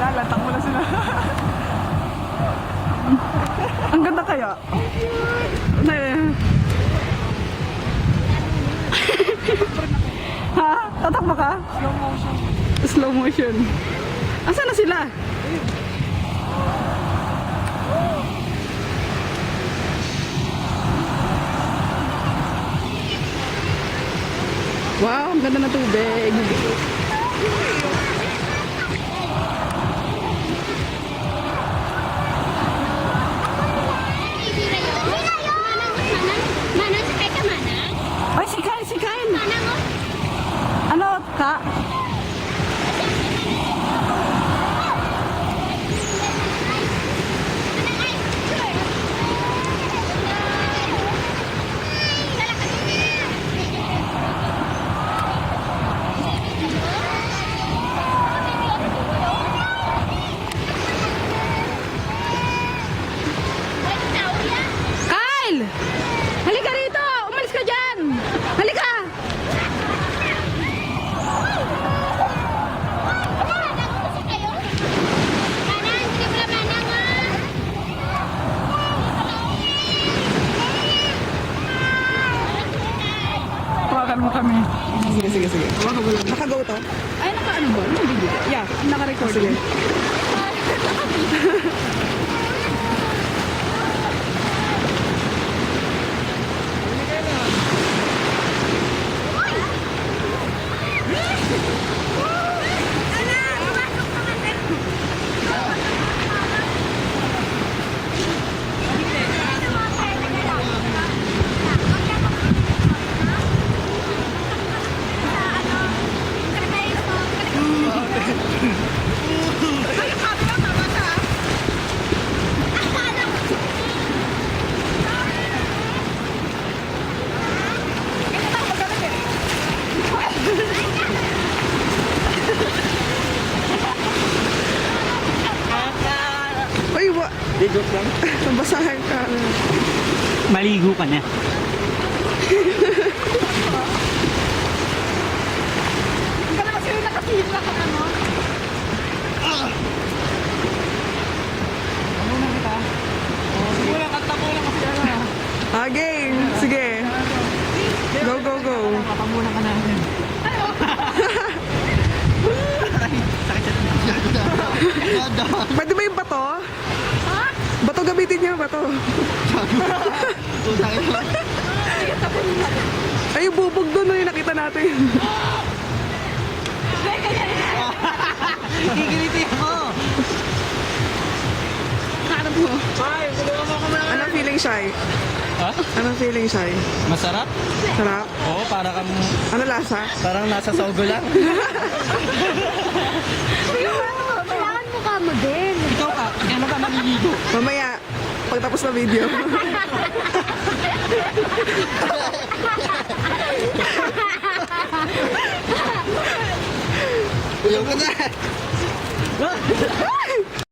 Lalatang mo na sila. Ang ganda kaya. Ha? Tatakbo ka? Slow motion. Slow motion. Asa na sila? Wow, ang ganda ng tubig. Ay, sikain, sikain. Ano, ka? Kyle! Halika rito! Umalis ka dyan! Halika! Tawagan mo kami. Sige, sige, sige. Naka-go to? Ay, naka-ano ba? Naka-video? Yeah, naka-record. Sige. Uy, Ligo lang. nabasahan ka. Maligo ka na. Hindi ka kasi nakasila ka ano? Ano na kita? Sige lang, kanta mo lang kasi ano. Game. Sige. Go, go, go. Makamunan ka na. Pwede ba yung bato? Ha? Bato gamitin niyo, bato. Ay, yung bubog doon yung nakita natin. Kikiliti ako. Hanap mo. Ay, tulungan mo ako na. Anong feeling shy? Ha? Anong feeling shy? Masarap? Sarap? Oo, parang Ano lasa? nasa Sogo lang. Kailangan mukha mo din. Ikaw ka, kailan ka maliligo? Mamaya, pagtapos na video.